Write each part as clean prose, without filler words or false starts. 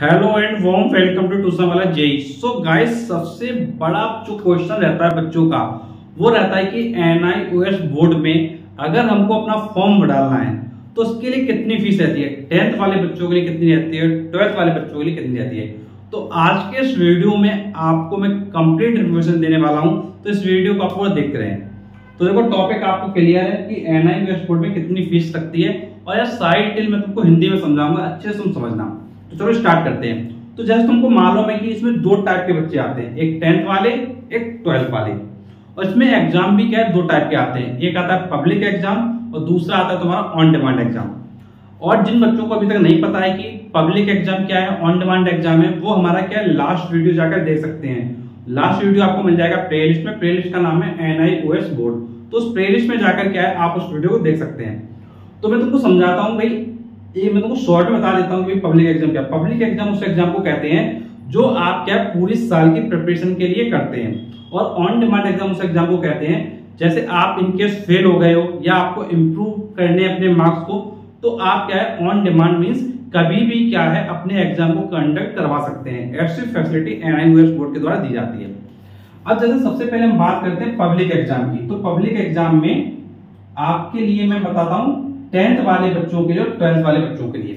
Hello and warm welcome to tuition वाला जेई। So guys, सबसे बड़ा जो क्वेश्चन रहता है बच्चों का वो रहता है कि NIOS बोर्ड में अगर हमको अपना फॉर्म डालना है तो उसके लिए कितनी फीस रहती है। 10th वाले बच्चों के लिए कितनी रहती है, 12th वाले बच्चों के लिए कितनी रहती है। तो आज के इस वीडियो में आपको मैं कंप्लीट इन्फॉर्मेशन देने वाला हूं, तो इस वीडियो को आप पूरा देख रहे हैं। तो देखो, टॉपिक आपको क्लियर है कि NIOS बोर्ड में कितनी फीस लगती है, और यह साइड डिटेल मैं तुमको हिंदी में समझाऊंगा, अच्छे से तुम समझना। तो चलो स्टार्ट करते हैं। तो जैसे तुमको मालूम है कि इसमें दो टाइप के बच्चे आते हैं, एक 10th वाले, एक 12th वाले। और इसमें एग्जाम भी क्या है, दो टाइप के आते हैं, एक आता है पब्लिक एग्जाम और दूसरा आता है तुम्हारा ऑन डिमांड एग्जाम। और जिन बच्चों को अभी तक नहीं पता है कि पब्लिक एग्जाम क्या है, ऑन डिमांड एग्जाम है, वो हमारा क्या है, लास्ट वीडियो जाकर देख सकते हैं। लास्ट वीडियो आपको मिल जाएगा प्लेलिस्ट में, प्लेलिस्ट का नाम है NIOS बोर्ड। तो उस प्लेलिस्ट में जाकर क्या है, आप उस वीडियो को देख सकते हैं। तो मैं तुमको समझाता हूँ भाई, ये मैं तुमको शॉर्ट में बता देता हूँ कि पब्लिक एग्जाम क्या। पब्लिक एग्जाम उस एग्जाम को कहते हैं जो आप क्या पूरी साल की प्रिपरेशन के लिए करते हैं। और ऑन डिमांड एग्जाम उस एग्जाम को कहते हैं जैसे आप इनकेस फेल हो गए हो या आपको इंप्रूव करने अपने मार्क्स को, तो आप क्या है, ऑन डिमांड मींस कभी भी क्या है अपने एग्जाम को कंडक्ट करवा सकते हैं। ऐसी फैसिलिटी NIOS बोर्ड के द्वारा दी जाती है। अब जैसे सबसे पहले हम बात करते हैं पब्लिक एग्जाम की। तो पब्लिक एग्जाम में आपके लिए मैं बताता हूं 10th वाले बच्चों के लिए और 12th वाले बच्चों के लिए।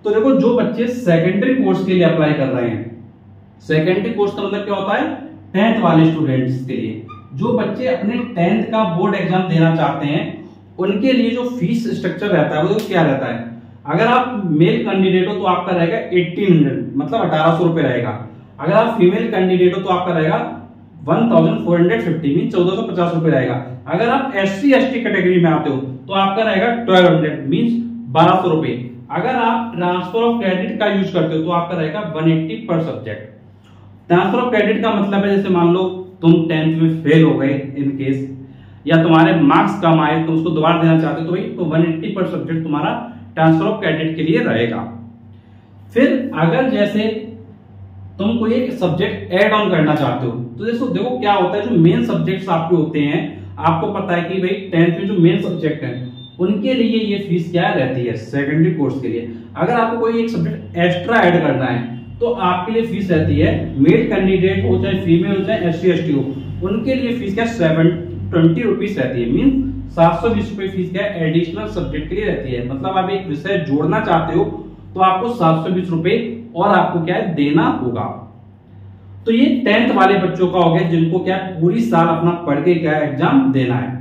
तो देखो, जो बच्चे सेकेंडरी कोर्स के लिए अप्लाई कर रहे हैं, सेकेंडरी कोर्स का मतलब क्या होता है, 10th वाले स्टूडेंट्स के लिए। जो बच्चे अपने 10th का बोर्ड एग्जाम देना चाहते हैं, उनके लिए जो फीस स्ट्रक्चर रहता है वो क्या रहता है। अगर आप मेल कैंडिडेट हो तो आपका रहेगा 1800, मतलब 1800 रुपए रहेगा। अगर आप फीमेल कैंडिडेट हो तो आपका रहेगा 1450 मीन 1450 रुपए रहेगा। अगर आप SC ST कैटेगरी में आते हो तो आपका रहेगा 1200 मीन 1200 रुपए। अगर आप ट्रांसफर ऑफ क्रेडिट का यूज करते हो तो आपका रहेगा 180 पर सब्जेक्ट। ट्रांसफर ऑफ क्रेडिट का मतलब है जैसे मान लो तुम 10th में फेल हो गए इन केस, या तुम्हारे मार्क्स कम आए तो उसको दोबारा देना चाहते हो, तो भाई तो 180 पर सब्जेक्ट तुम्हारा ट्रांसफर ऑफ क्रेडिट के लिए रहेगा। फिर अगर जैसे तुम कोई एक सब्जेक्ट ऐड ऑन करना चाहते हो तो देखो क्या होता है, जो मेन सब्जेक्ट्स आपके होते हैं, आपको पता है कि भाई 10th में जो मेन सब्जेक्ट है उनके लिए ये फीस क्या रहती है सेकेंडरी कोर्स के लिए। अगर आपको कोई एक सब्जेक्ट एक्स्ट्रा ऐड करना है तो आपके लिए फीस रहती है, मेल कैंडिडेट हो चाहे फीमेल हो चाहे SC ST हो, उनके लिए फीस क्या 720 रुपीज रहती है। मीन 720 रुपए फीस क्या एडिशनल सब्जेक्ट के लिए रहती है। मतलब आप एक विषय जोड़ना चाहते हो तो आपको 720 रुपए और आपको क्या है देना होगा। तो ये 10th वाले बच्चों का हो गया जिनको क्या पूरी साल अपना पढ़ के क्या एग्जाम देना है।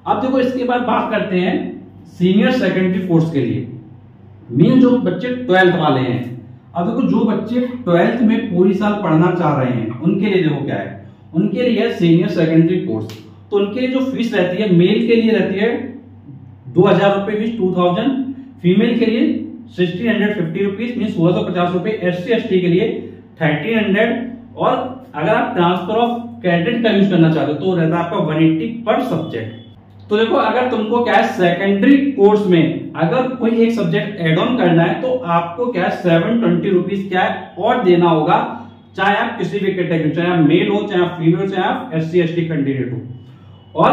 अब देखो, इसके बाद बात करते हैं सीनियर सेकेंडरी कोर्स के लिए, मीन जो बच्चे 12th वाले हैं। अब देखो, जो बच्चे 12th में पूरी साल पढ़ना चाह रहे हैं उनके लिए देखो क्या है, उनके लिए सीनियर सेकेंडरी कोर्स। तो उनके लिए जो फीस रहती है, मेल के लिए रहती है 2000 रुपए मीन 2000, फीमेल के लिए 1650 रुपीज मीन 1650 रुपए, SC ST के लिए 1300। और अगर आप ट्रांसफर ऑफ क्रेडिट का यूज करना चाहते हो तो रहता है आपका 180 पर सब्जेक्ट। तो देखो, अगर तुमको क्या है सेकेंडरी कोर्स में अगर कोई एक सब्जेक्ट एड ऑन करना है तो आपको क्या है 720 रुपीज क्या है और देना होगा, चाहे आप किसी भी कैटेगरी, चाहे आप मेल हो चाहे आप फीमेल हो चाहे आप SC ST कैंडिडेट हो। और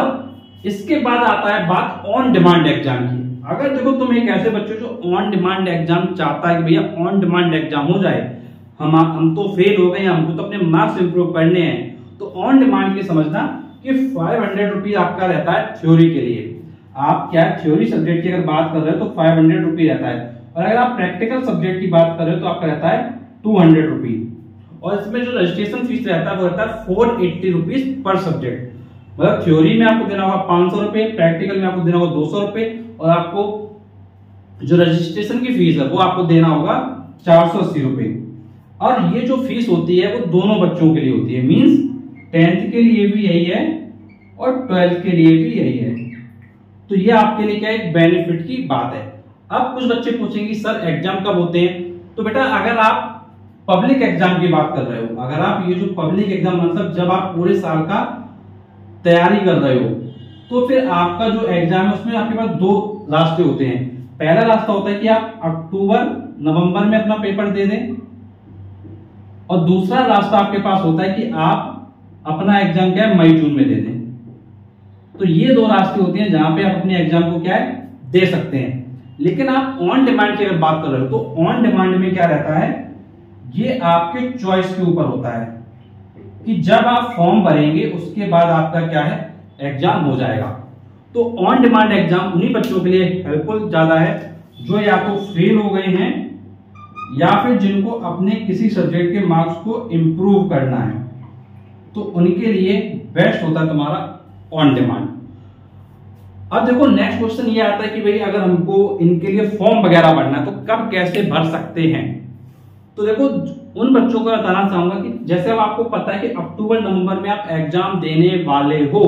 इसके बाद आता है बात ऑन डिमांड एग्जाम की। अगर देखो, तुम एक ऐसे बच्चे जो ऑन डिमांड एग्जाम चाहता है कि भैया ऑन डिमांड एग्जाम हो जाए, हम तो फेल हो गए, हमको तो अपने मार्क्स इंप्रूव करने हैं, तो ऑन डिमांड के लिए समझना कि 500 रुपीज आपका रहता है थ्योरी के लिए। आप क्या थ्योरी सब्जेक्ट की अगर बात कर रहे हो तो 500 रुपीज रहता है, और अगर आप प्रैक्टिकल सब्जेक्ट की बात कर रहे हो तो आपका रहता है 200 रुपीज। और इसमें जो रजिस्ट्रेशन फीस रहता है वो रहता है 480 रुपीज पर सब्जेक्ट। मतलब थ्योरी में आपको देना होगा 500 रुपए, प्रैक्टिकल में आपको देना होगा 200 रुपए, और आपको जो रजिस्ट्रेशन की फीस है वो आपको देना होगा 480 रुपए। और ये जो फीस होती है वो दोनों बच्चों के लिए होती है, मींस 10th के लिए भी यही है और 12th के लिए भी यही है। तो ये आपके लिए क्या एक बेनिफिट की बात है। अब कुछ बच्चे पूछेंगे सर एग्जाम कब होते हैं। तो बेटा, अगर आप पब्लिक एग्जाम की बात कर रहे हो, अगर आप ये जो पब्लिक एग्जाम मतलब जब आप पूरे साल का तैयारी कर रहे हो, तो फिर आपका जो एग्जाम है उसमें आपके पास दो रास्ते होते हैं। पहला रास्ता होता है कि आप अक्टूबर नवंबर में अपना पेपर दे दें, और दूसरा रास्ता आपके पास होता है कि आप अपना एग्जाम क्या है मई जून में दे दें। तो ये दो रास्ते होते हैं जहां पे आप अपने एग्जाम को क्या है दे सकते हैं। लेकिन आप ऑन डिमांड की अगर बात कर रहे हो तो ऑन डिमांड में क्या रहता है ये आपके चॉइस के ऊपर होता है कि जब आप फॉर्म भरेंगे उसके बाद आपका क्या है, एग्जाम हो जाएगा। तो ऑन डिमांड एग्जाम उन्हीं बच्चों के लिए हेल्पफुल ज्यादा है जो या तो फेल हो गए हैं या फिर जिनको अपने किसी सब्जेक्ट के मार्क्स को इंप्रूव करना है, तो उनके लिए बेस्ट होता है तुम्हारा ऑन डिमांड। अब देखो नेक्स्ट क्वेश्चन ये आता है कि भाई अगर हमको इनके लिए फॉर्म वगैरह भरना है तो कब कैसे भर सकते हैं। तो देखो उन बच्चों को बताना चाहूंगा कि जैसे अब आपको पता है कि अक्टूबर नवंबर में आप एग्जाम देने वाले हो,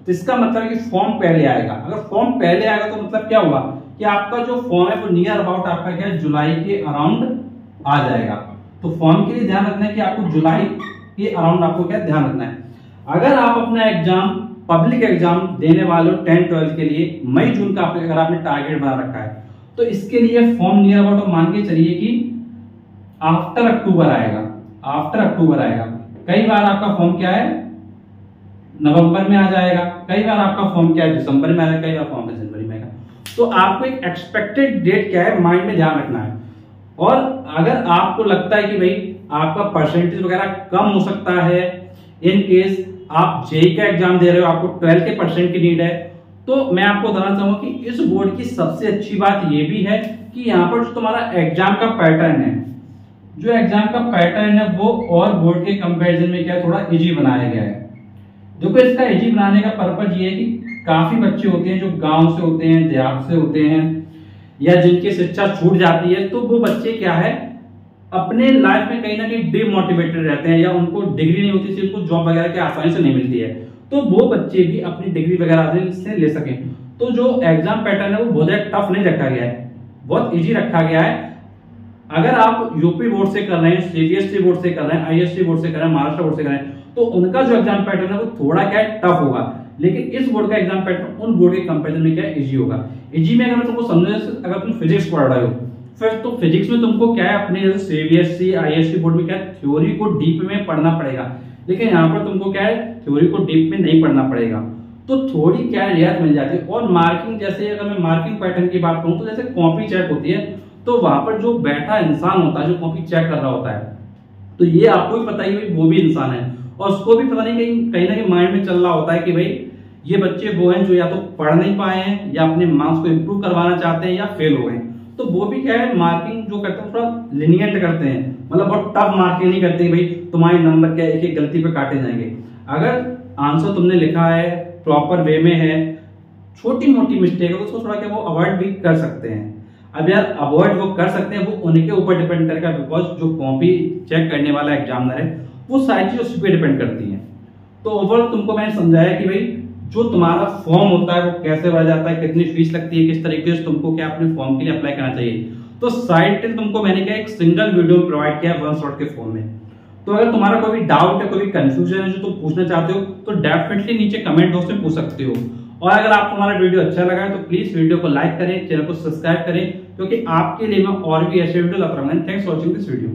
तो इसका मतलब है कि फॉर्म पहले आएगा। अगर फॉर्म पहले आएगा तो मतलब क्या हुआ कि आपका जो फॉर्म है वो नियर अबाउट आपका क्या है, जुलाई के अराउंड आ जाएगा। तो फॉर्म के लिए ध्यान रखना है कि आपको जुलाई के अराउंड आपको क्या ध्यान रखना है। अगर आप अपना एग्जाम पब्लिक एग्जाम देने वाले हो 10-12 के लिए मई जून का अगर आपने टारगेट बना रखा है, तो इसके लिए फॉर्म नियर अबाउट मान के चलिए कि आफ्टर अक्टूबर आएगा। आफ्टर अक्टूबर आएगा। कई बार आपका फॉर्म क्या है नवंबर में आ जाएगा, कई बार आपका फॉर्म क्या है दिसंबर में आएगा, कई बार फॉर्म जनवरी में आएगा। तो आपको एक एक्सपेक्टेड डेट क्या है माइंड में ध्यान रखना है। और अगर आपको लगता है कि भाई आपका परसेंटेज वगैरह कम हो सकता है, इन केस आप जेई का एग्जाम दे रहे हो, आपको 12 के परसेंट की नीड है, तो मैं आपको बताना चाहूंगा कि इस बोर्ड की सबसे अच्छी बात यह भी है कि यहाँ पर जो तुम्हारा एग्जाम का पैटर्न है, जो एग्जाम का पैटर्न है वो और बोर्ड के कंपैरिजन में क्या है थोड़ा इजी बनाया गया है। देखो इसका इजी बनाने का पर्पज ये है कि काफी बच्चे होते हैं जो गांव से होते हैं, देहात से होते हैं, या जिनकी शिक्षा छूट जाती है, तो वो बच्चे क्या है अपने लाइफ में कहीं ना कहीं डिमोटिवेटेड रहते हैं, या उनको डिग्री नहीं होती, उनको जॉब वगैरह की आसानी से नहीं मिलती है, तो वो बच्चे भी अपनी डिग्री वगैरह से ले सकें। तो जो एग्जाम पैटर्न है वो बहुत टफ नहीं रखा गया है, बहुत इजी रखा गया है। अगर आप यूपी बोर्ड से कर रहे हैं, सीबीएसई बोर्ड से कर रहे हैं, आईएससी बोर्ड से कर रहे हैं, महाराष्ट्र बोर्ड से कर रहे हैं, तो उनका जो एग्जाम पैटर्न है वो थोड़ा क्या है टफ होगा, लेकिन इस बोर्ड का एग्जाम पैटर्न उन बोर्ड के कंपैरिजन में क्या है इजी होगा। इजी में अगर मैं तुमको समझे, अगर तुम फिजिक्स पढ़ रहे हो फिर तो फिजिक्स में तुमको क्या है अपने जैसे सीबीएसई आईएससी बोर्ड में क्या है थ्योरी को डीप में पढ़ना पड़ेगा, लेकिन यहाँ पर तुमको क्या है थ्योरी को डीप में नहीं पढ़ना पड़ेगा, तो थोड़ी क्या है रियायत मिल जाती है। और मार्किंग, जैसे अगर मैं मार्किंग पैटर्न की बात करूं तो जैसे कॉपी चेक होती है, तो वहां पर जो बैठा इंसान होता है जो कॉपी चेक कर रहा होता है, तो ये आपको भी पता ही है वो भी इंसान है, और उसको भी पता नहीं कहीं ना कहीं माइंड में चल रहा होता है कि भाई ये बच्चे वो हैं जो या तो पढ़ नहीं पाए हैं, या अपने मार्क्स को इंप्रूव करवाना चाहते हैं, या फेल हो गए। तो वो भी क्या है मार्किंग जो करते हैं थोड़ा लिनिएंट करते हैं, मतलब बहुत टफ मार्किंग नहीं करते भाई तुम्हारे नंबर क्या एक एक गलती पे काटे जाएंगे। अगर आंसर तुमने लिखा है प्रॉपर वे में है, छोटी मोटी मिस्टेक है तो उसको थोड़ा क्या वो अवॉइड भी कर सकते हैं। अब यार अवॉइड वो कर सकते हैं, वो उनके ऊपर डिपेंड करेगा, बिकॉज जो कॉपी चेक करने वाला एग्जामिनर है वो सारी चीजें उस पर डिपेंड करती हैं। तो ओवरऑल तुमको मैंने समझाया कि भाई जो तुम्हारा फॉर्म होता है वो कैसे भरा जाता है, कितनी फीस लगती है, किस तरीके से तुमको क्या अपने फॉर्म के लिए अप्लाई करना चाहिए, तो साइट पे तुमको मैंने क्या एक सिंगल वीडियो प्रोवाइड किया वन शॉट के फॉर्म में। तो अगर तुम्हारा कोई डाउट है, कोई कंफ्यूजन है जो तुम पूछना चाहते हो, तो डेफिनेटली नीचे कमेंट बॉक्स में पूछ सकते हो। और अगर आपको हमारा वीडियो अच्छा लगा है तो प्लीज वीडियो को लाइक करें, चैनल को सब्सक्राइब करें, क्योंकि आपके लिए मैं और भी ऐसे वीडियो लाता रहूंगा। Thanks for watching this video.